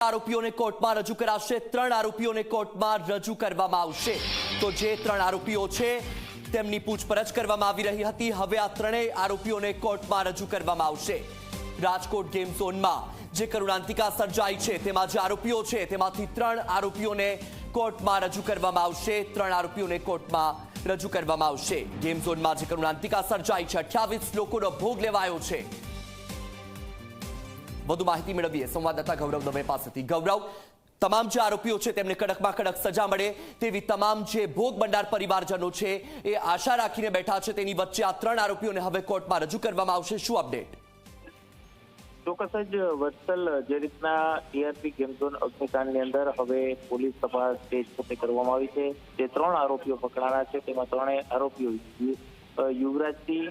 આરોપીઓને કોર્ટમાં રજૂ કરાશે। 3 આરોપીઓને કોર્ટમાં રજૂ કરવામાં આવશે। તો જે 3 આરોપીઓ છે તેમની પૂછપરછ કરવામાં આવી રહી હતી। હવે આ ત્રણેય આરોપીઓને કોર્ટમાં રજૂ કરવામાં આવશે। રાજકોટ ગેમ ઝોનમાં જે કરુણાંતિકા સર્જાઈ છે તેમાં જે આરોપીઓ છે તેમાંથી 3 આરોપીઓને કોર્ટમાં રજૂ કરવામાં આવશે। 3 આરોપીઓને કોર્ટમાં રજૂ કરવામાં આવશે। ગેમ ઝોનમાં જે કરુણાંતિકા સર્જાઈ છે 28 લોકોનો ભોગ લેવાયો છે। વધુ માહિતી મેળવીએ સંવાદદાતા ગૌરવ દવે પાસેથી। ગૌરવ, તમામ જે આરોપીઓ છે તેમને કડકમાં કડક સજા મળે તેવી તમામ જે ભોગ બનનાર પરિવારજનો છે એ આશા રાખીને બેઠા છે। તેની વચ્ચે આ 3 આરોપીઓને હવે કોર્ટમાં રજૂ કરવામાં આવશે। શું અપડેટ? ચોક્કસ જ વત્સલ, જે રીતના ટીઆરપી ગેમ ઝોન અગ્નિકાંડની અંદર હવે પોલીસ તપાસ તેજ પોતે કરવામાં આવી છે। જે 3 આરોપીઓ પકડાના છે તેમાં 3 આરોપીઓ યુવરાજસિંહ,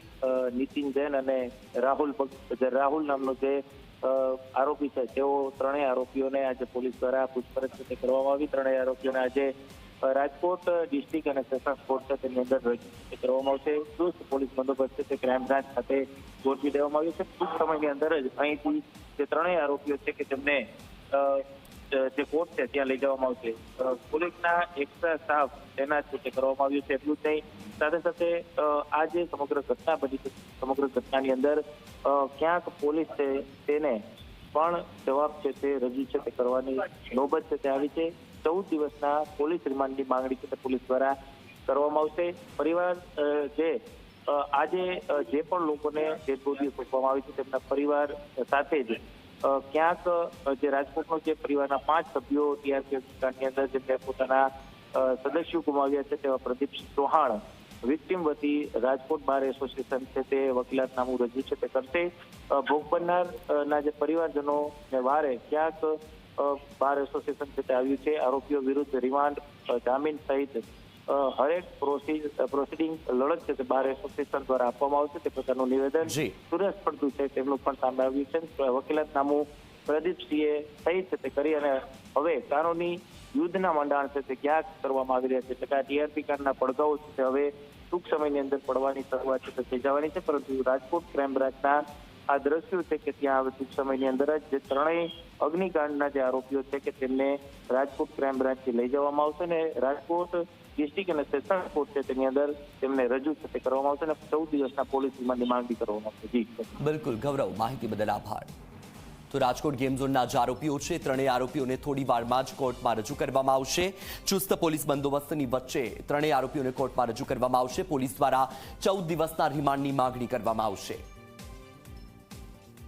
નીતિન જૈન અને રાહુલ નામનો જે આરોપી છે તેઓ 3 આરોપીઓને આજે પોલીસ દ્વારા પૂછપરછ કરવામાં આવી। 3 આરોપીઓને આજે રાજકોટ ડિસ્ટ્રિક્ટ અને સેશન્સ કોર્ટ છે તેની અંદર રજૂ કરવામાં આવશે। ચુસ્ત પોલીસ બંદોબસ્ત તે ક્રાઇમ બ્રાન્ચ ખાતે ગોઠવી દેવામાં આવ્યું છે। ટૂંક સમયની અંદર જ અહીંથી જે 3 આરોપીઓ છે કે તેમને જે કોર્ટ છે ત્યાં લઈ જવામાં આવશે। પોલીસના એક્સ્ટ્રા સ્ટાફ તૈનાત કરવામાં આવ્યું છે। એટલું જ નહીં, સાથે સાથે આ જે સમગ્ર ઘટના બની છે સમગ્ર ઘટનાની અંદર ક્યાંક પોલીસ છે તેને પણ જવાબ છે તે રજૂ છે તે કરવાની નોબત છે તે આવી છે। 14 દિવસના પોલીસ રિમાન્ડની માંગણી છે તે પોલીસ દ્વારા કરવામાં આવશે। પરિવાર જે આજે જે પણ લોકોને ડેડ બોડી સોંપવામાં આવી છે તેમના પરિવાર સાથે જ ક્યાંક જે રાજકોટનો જે પરિવારના 5 સભ્યો ટીઆરપી કાંડની અંદર જેમને પોતાના સદસ્યો ગુમાવ્યા છે તેવા પ્રદીપસિંહ ચૌહાણ વિક્ટીમ વતી રાજકોટ બાર એસોસિએશન છે તે વકીલાતનામું રજૂ છે તે કરશે। ભોગ બનનારના જે પરિવારજનોને વારે ક્યાંક બાર એસોસિએશન છે તે આવ્યું છે। આરોપીઓ વિરુદ્ધ રિમાન્ડ, જામીન સહિત હરેક પ્રોસિડિંગ લડત છે તે બાર એસોસિએશન દ્વારા આપવામાં આવશે તે પ્રકારનું નિવેદન સુરેશ પડતું છે તેમનું પણ સામે આવ્યું છે। વકીલાતનામું પ્રદીપસિંહે સહિત છે તે કરી અને હવે કાનૂની યુદ્ધના મંડાણ છે તે ક્યાંક કરવામાં આવી રહ્યા છે। એટલે કે ટીઆરપી કાંડના પડઘાઓ છે હવે ટૂંક સમયની અંદર પડવાની શરૂઆત છે તે થઈ જવાની છે। પરંતુ રાજકોટ ક્રાઇમ બ્રાન્ચના આ દ્રશ્યો છે કે ત્યાં હવે ટૂંક સમયની અંદર જ જે 3 અગ્નિકાંડના જે આરોપીઓ છે કે તેમને રાજકોટ ક્રાઇમ બ્રાન્ચથી લઈ જવામાં આવશે અને રાજકોટ ડિસ્ટ્રિક્ટ અને સેશન્સ કોર્ટ છે તેની અંદર તેમને રજૂ છે તે કરવામાં આવશે અને 14 દિવસના પોલીસ રિમાન્ડની માંગણી કરવામાં આવશે। જી બિલકુલ ગૌરવ, માહિતી બદલ આભાર। તો રાજકોટ ગેમ ઝોનના જે આરોપીઓ છે 3 આરોપીઓને થોડી વારમાં જ કોર્ટમાં રજૂ કરવામાં આવશે। ચુસ્ત પોલીસ બંદોબસ્તની વચ્ચે 3 આરોપીઓને કોર્ટમાં રજૂ કરવામાં આવશે। પોલીસ દ્વારા 14 દિવસના રિમાન્ડની માંગણી કરવામાં આવશે।